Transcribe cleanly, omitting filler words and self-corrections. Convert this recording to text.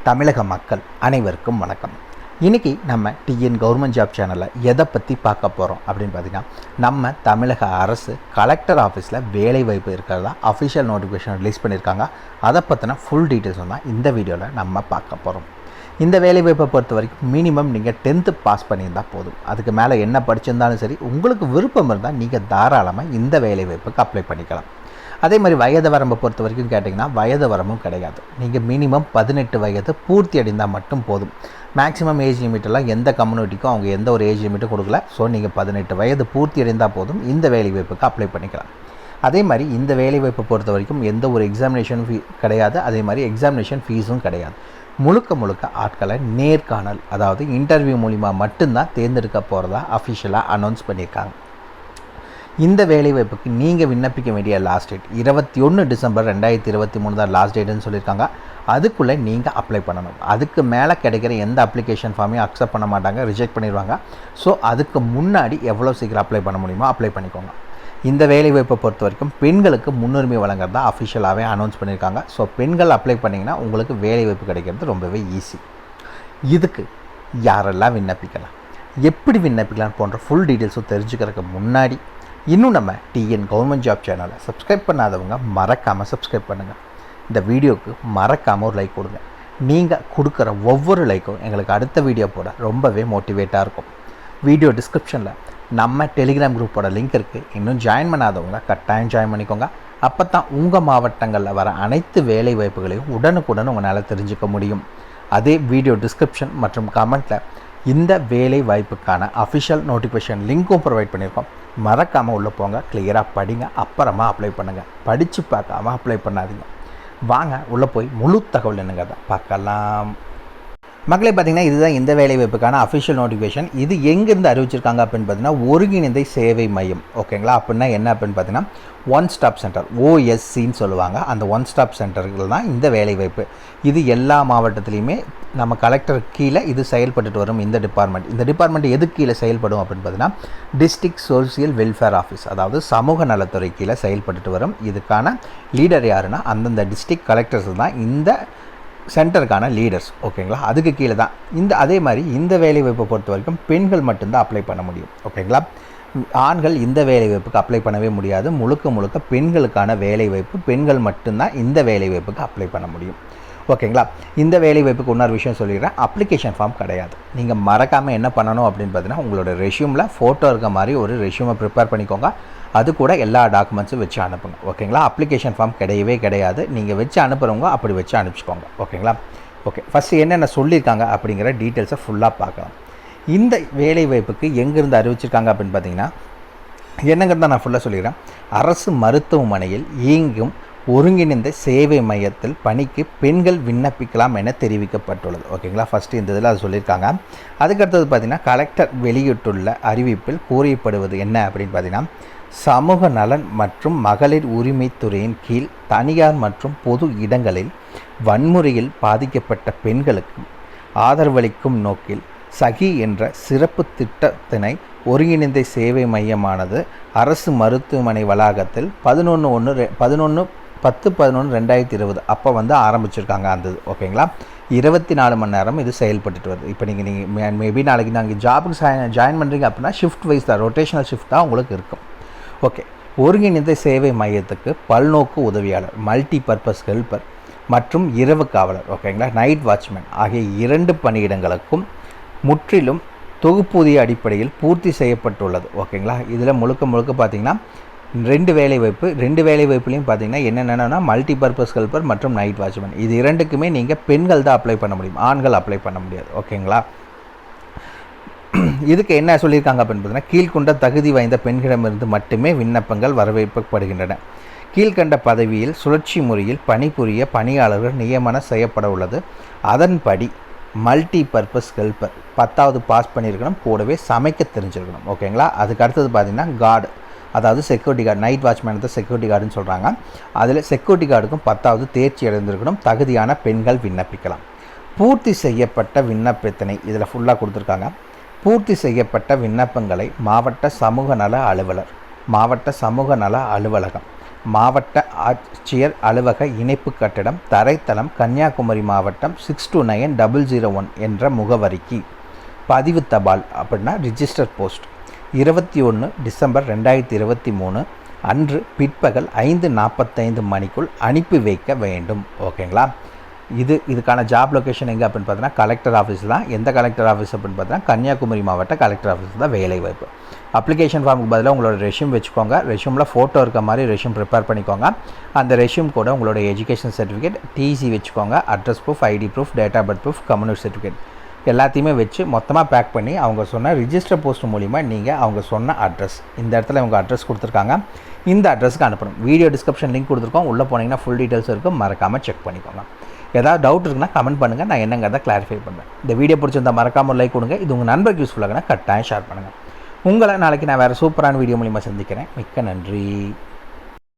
தமிழக மக்கள் அனைவருக்கும் வணக்கம். இன்றைக்கி நம்ம டிஎன் கவர்மெண்ட் ஜாப் சேனலில் எதை பற்றி பார்க்க போகிறோம் அப்படின்னு பார்த்திங்கன்னா, நம்ம தமிழக அரசு கலெக்டர் ஆஃபீஸில் வேலைவாய்ப்பு இருக்கிறதா அஃபிஷியல் நோட்டிஃபிகேஷன் ரிலீஸ் பண்ணியிருக்காங்க. அதை பற்றின ஃபுல் டீட்டெயில்ஸ் தான் இந்த வீடியோவில் நம்ம பார்க்க போகிறோம். இந்த வேலைவாய்ப்பை பொறுத்த வரைக்கும் மினிமம் நீங்கள் 10th பாஸ் பண்ணியிருந்தால் போதும். அதுக்கு மேலே என்ன படிச்சிருந்தாலும் சரி, உங்களுக்கு விருப்பம் இருந்தால் நீங்கள் தாராளமாக இந்த வேலைவாய்ப்புக்கு அப்ளை பண்ணிக்கலாம். அதே மாதிரி வயது வரம்பை பொறுத்த வரைக்கும் கேட்டிங்கன்னா வயது வரம்பும் கிடையாது. நீங்கள் மினிமம் 18 வயது பூர்த்தி அடைந்தால் மட்டும் போதும். மேக்ஸிமம் ஏஜ் லிமிட்டெல்லாம் எந்த கம்யூனிட்டிக்கும் அவங்க எந்த ஒரு ஏஜ் லிமிட்டும் கொடுக்கல. ஸோ நீங்கள் 18 வயது பூர்த்தி அடைந்தால் போதும் இந்த வேலைவாய்ப்புக்கு அப்ளை பண்ணிக்கலாம். அதே மாதிரி இந்த வேலைவாய்ப்பை பொறுத்த வரைக்கும் எந்த ஒரு எக்ஸாமினேஷன் கிடையாது. அதே மாதிரி எக்ஸாமினேஷன் ஃபீஸும் கிடையாது. முழுக்க ஆட்களை நேர்காணல், அதாவது இன்டர்வியூ மூலிமா மட்டும்தான் தேர்ந்தெடுக்க போகிறதா அஃபிஷியலாக அனௌன்ஸ் பண்ணியிருக்காங்க. இந்த வேலைவாய்ப்புக்கு நீங்கள் விண்ணப்பிக்க வேண்டிய லாஸ்ட் டேட் 21 டிசம்பர் 2023 தான் லாஸ்ட் டேட்டுன்னு சொல்லியிருக்காங்க. அதுக்குள்ளே நீங்கள் அப்ளை பண்ணணும். அதுக்கு மேலே கிடைக்கிற எந்த அப்ளிகேஷன் ஃபார்மையும் அக்செப்ட் பண்ண மாட்டாங்க, ரிஜெக்ட் பண்ணிடுவாங்க. ஸோ அதுக்கு முன்னாடி எவ்வளோ சீக்கிரம் அப்ளை பண்ண முடியுமோ அப்ளை பண்ணிக்கோங்க. இந்த வேலைவாய்ப்பை பொறுத்த வரைக்கும் பெண்களுக்கு முன்னுரிமை வழங்குறதா அஃபிஷியலாகவே அனௌன்ஸ் பண்ணியிருக்காங்க. ஸோ பெண்கள் அப்ளை பண்ணிங்கன்னா உங்களுக்கு வேலைவாய்ப்பு கிடைக்கிறது ரொம்பவே ஈஸி. இதுக்கு யாரெல்லாம் விண்ணப்பிக்கலாம், எப்படி விண்ணப்பிக்கலாம் போன்ற ஃபுல் டீட்டெயில்ஸும் தெரிஞ்சுக்கிறதுக்கு முன்னாடி இன்னும் நம்ம டிஎன் கவர்மெண்ட் ஜாப் சேனலை சப்ஸ்கிரைப் பண்ணாதவங்க மறக்காமல் சப்ஸ்கிரைப் பண்ணுங்கள். இந்த வீடியோவுக்கு மறக்காமல் ஒரு லைக் கொடுங்க. நீங்கள் கொடுக்குற ஒவ்வொரு லைக்கும் எங்களுக்கு அடுத்த வீடியோ போட ரொம்பவே மோட்டிவேட்டாக இருக்கும். வீடியோ டிஸ்கிரிப்ஷனில் நம்ம டெலிகிராம் குரூப்போட லிங்க் இருக்குது. இன்னும் ஜாயின் பண்ணாதவங்க கட்டாயம் ஜாயின் பண்ணிக்கோங்க. அப்போ தான் உங்கள் மாவட்டங்களில் வர அனைத்து வேலை வாய்ப்புகளையும் உடனுக்குடன் உங்களால் தெரிஞ்சுக்க முடியும். அதே வீடியோ டிஸ்கிரிப்ஷன் மற்றும் கமெண்ட்டில் இந்த வேலை வாய்ப்புக்கான அஃபிஷியல் நோட்டிஃபிகேஷன் லிங்க்கும் ப்ரொவைட் பண்ணியிருக்கோம். மறக்காமல் உள்ளே போங்க, கிளியராக படிங்க, அப்புறமா அப்ளை பண்ணுங்கள். படித்து பார்க்காம அப்ளை பண்ணாதீங்க. வாங்க உள்ளே போய் முழு தகவல் என்னங்கிறத பார்க்கலாம். மக்களே, பார்த்திங்கன்னா இதுதான் இந்த வேலைவாய்ப்புக்கான அஃபிஷியல் நோட்டிஃபிகேஷன். இது எங்கேருந்து அறிவிச்சிருக்காங்க அப்படின்னு பார்த்தீங்கன்னா, ஒருங்கிணைந்த சேவை மையம். ஓகேங்களா? அப்படின்னா என்ன அப்படின்னு பார்த்தீங்கன்னா, ஒன் ஸ்டாப் சென்டர், ஓஎஸ்சின்னு சொல்லுவாங்க. அந்த ஒன் ஸ்டாப் சென்டர்கள் தான் இந்த வேலைவாய்ப்பு. இது எல்லா மாவட்டத்துலேயுமே நம்ம கலெக்டர் கீழே இது செயல்பட்டு வரும். இந்த டிபார்ட்மெண்ட் எது கீழே செயல்படும் அப்படின்னு பார்த்தீங்கன்னா, டிஸ்ட்ரிக்ட் சோசியல் வெல்ஃபேர் ஆஃபீஸ், அதாவது சமூக நலத்துறை கீழே செயல்பட்டு வரும். இதுக்கான லீடர் யாருன்னா அந்தந்த டிஸ்ட்ரிக்ட் கலெக்டர்ஸ் தான் இந்த சென்டருக்கான லீடர்ஸ். ஓகேங்களா? அதுக்கு கீழே தான் அதே மாதிரி இந்த வேலைவாய்ப்பை பொறுத்த வரைக்கும் பெண்கள் மட்டும்தான் அப்ளை பண்ண முடியும். ஓகேங்களா? ஆண்கள் இந்த வேலைவாய்ப்புக்கு அப்ளை பண்ணவே முடியாது. முழுக்க பெண்களுக்கான வேலைவாய்ப்பு. பெண்கள் மட்டும்தான் இந்த வேலைவாய்ப்புக்கு அப்ளை பண்ண முடியும். ஓகேங்களா? இந்த வேலைவாய்ப்புக்கு இன்னொரு விஷயம் சொல்லிடுறேன், அப்ளிகேஷன் ஃபார்ம் கிடையாது. நீங்கள் மறக்காமல் என்ன பண்ணணும் அப்படின்னு பார்த்தீங்கன்னா, உங்களோட ரெஷ்யூமில் ஃபோட்டோ இருக்க மாதிரி ஒரு ரெஷ்யூமை ப்ரிப்பேர் பண்ணிக்கோங்க. அது கூட எல்லா டாக்குமெண்ட்ஸும் வச்சு அனுப்புங்க. ஓகேங்களா? அப்ளிகேஷன் ஃபார்ம் கிடையவே கிடையாது. நீங்கள் வச்சு அனுப்புகிறவங்க அப்படி வச்சு அனுப்பிச்சிக்கோங்க. ஓகேங்களா? ஓகே, ஃபஸ்ட்டு என்னென்ன சொல்லியிருக்காங்க அப்படிங்கிற டீட்டெயில்ஸை ஃபுல்லாக பார்க்கலாம். இந்த வேலைவாய்ப்புக்கு எங்கேருந்து அறிவிச்சிருக்காங்க அப்படின்னு பார்த்தீங்கன்னா, என்னங்கிறத நான் ஃபுல்லாக சொல்லிடுறேன். அரசு மருத்துவமனையில் இயங்கும் ஒருங்கிணைந்த சேவை மையத்தில் பணிக்கு பெண்கள் விண்ணப்பிக்கலாம் என தெரிவிக்கப்பட்டுள்ளது. ஓகேங்களா? ஃபஸ்ட்டு இந்த இதில் அது சொல்லியிருக்காங்க. அதுக்கடுத்தது பார்த்திங்கன்னா, கலெக்டர் வெளியிட்டுள்ள அறிவிப்பில் கூறப்படுவது என்ன அப்படின்னு பார்த்திங்கன்னா, சமூக நலன் மற்றும் மகளிர் உரிமைத்துறையின் கீழ் தனியார் மற்றும் பொது இடங்களில் வன்முறையில் பாதிக்கப்பட்ட பெண்களுக்கு ஆதரவளிக்கும் நோக்கில் சகி என்ற சிறப்பு திட்டத்தினை ஒருங்கிணைந்த சேவை மையமானது அரசு மருத்துவமனை வளாகத்தில் 10/11/2020 அப்போ ஆரம்பிச்சிருக்காங்க. அந்த ஓகேங்களா? 24 மணி நேரம் இது செயல்பட்டு வருது. இப்போ நீங்கள் மேபி நாளைக்கு நாங்கள் ஜாபுக்கு ஜாயின் பண்ணுறீங்க அப்படின்னா ஷிஃப்ட் வைஸ் தான், ரொட்டேஷனல் ஷிஃப்ட் தான் உங்களுக்கு இருக்கும். ஓகே, ஒருங்கிணைந்த சேவை மையத்துக்கு பல்நோக்கு உதவியாளர், மல்டி பர்பஸ் ஹெல்ப்பர் மற்றும் இரவு காவலர், ஓகேங்களா, நைட் வாட்ச்மேன் ஆகிய 2 பணியிடங்களுக்கும் முற்றிலும் தொகுப்பூதிய அடிப்படையில் பூர்த்தி செய்யப்பட்டுள்ளது. ஓகேங்களா? இதில் முழுக்க பார்த்திங்கன்னா 2 வேலைவாய்ப்புலையும் பார்த்திங்கன்னா என்னென்னா மல்டி பர்பஸ் ஹெல்ப்பர் மற்றும் நைட் வாட்ச்மேன், இது 2க்குமே நீங்கள் பெண்கள் தான் அப்ளை பண்ண முடியும், ஆண்கள் அப்ளை பண்ண முடியாது. ஓகேங்களா? இதுக்கு என்ன சொல்லியிருக்காங்க அப்படின்னு பார்த்தீங்கன்னா, கீழ்கொண்ட தகுதி வாய்ந்த பெண்களிடமிருந்து மட்டுமே விண்ணப்பங்கள் வரவேற்கப்படுகின்றன. கீழ்கண்ட பதவியில் சுழற்சி முறையில் பணிபுரிய பணியாளர்கள் நியமனம் செய்யப்பட உள்ளது. அதன்படி மல்டி பர்பஸ் ஹெல்ப்பர் 10வது பாஸ் பண்ணியிருக்கணும், கூடவே சமைக்க தெரிஞ்சிருக்கணும். ஓகேங்களா? அதுக்கு அடுத்தது பார்த்திங்கன்னா கார்டு, அதாவது செக்யூரிட்டி கார்டு, நைட் வாட்ச்மேன் தான் செக்யூரிட்டி கார்டுன்னு சொல்கிறாங்க. அதில் செக்யூரிட்டி கார்டுக்கும் 10வது தேர்ச்சி அடைந்திருக்கணும். தகுதியான பெண்கள் விண்ணப்பிக்கலாம். பூர்த்தி செய்யப்பட்ட விண்ணப்பத்தினை இதில் ஃபுல்லாக கொடுத்துருக்காங்க. பூர்த்தி செய்யப்பட்ட விண்ணப்பங்களை மாவட்ட சமூக நல அலுவலகம் மாவட்ட ஆட்சியர் அலுவலக இணைப்பு கட்டடம், தரைத்தளம், கன்னியாகுமரி மாவட்டம் 629001 என்ற முகவரிக்கு. பதிவு தபால் அப்படின்னா ரிஜிஸ்டர் போஸ்ட் 21 டிசம்பர் 2023 அன்று பிற்பகல் 5:45 மணிக்குள் அனுப்பி வைக்க வேண்டும். ஓகேங்களா? இதுக்கான ஜாப் லொக்கேஷன் எங்கே அப்படின்னு பார்த்தீங்கன்னா கலெக்டர் ஆஃபீஸ் தான். எந்த கலெக்டர் ஆஃபீஸ் அப்படின்னு பார்த்தீங்கன்னா கன்னியாகுமரி மாவட்ட கலெக்டர் ஆஃபீஸ் தான் வேலை வாய்ப்பு. அப்ளிகேஷன் ஃபார்முக்கு பதிலாக உங்களோட ரெஷ்யூம் வச்சுக்கோங்க. ரெஷ்யூமில் ஃபோட்டோ இருக்க மாதிரி ரெஷ்யூம் ப்ரிப்பேர் பண்ணிக்கோங்க. அந்த ரெஷ்யூம் கூட உங்களோட எஜுகேஷன் சர்டிஃபிகேட், டிசி வச்சுக்கோங்க, address proof, ID proof, date of birth proof, community certificate எல்லாத்தையுமே வச்சு மொத்தமாக பேக் பண்ணி அவங்க சொன்ன ரிஜிஸ்டர் போஸ்ட் மூலிமா நீங்கள் அவங்க சொன்ன அட்ரஸ், இந்த இடத்துல இவங்க அட்ரஸ் கொடுத்துருக்காங்க, இந்த அட்ரஸ்க்கு அனுப்பணும். வீடியோ டிஸ்கிரிப்ஷன் லிங்க் கொடுத்துருக்கோம், உள்ளே போனீங்கன்னா ஃபுல் டீட்டெயில்ஸ் இருக்கும், மறக்காமல் செக் பண்ணிக்கோங்க. ஏதாவது டவுட் இருக்குன்னா கமெண்ட் பண்ணுங்கள், நான் என்னங்கிறத கிளாரிஃபை பண்ணுறேன். இந்த வீடியோ பிடிச்சிருந்தா மறக்காமல் லைக் கொடுங்க. இது உங்கள் நண்பருக்கு யூஸ்ஃபுல்லாகனா கட்டாயம் ஷேர் பண்ணுங்கள். உங்களை நாளைக்கு நான் வேறு சூப்பரான வீடியோ மூலிமா சந்திக்கிறேன். மிக்க நன்றி.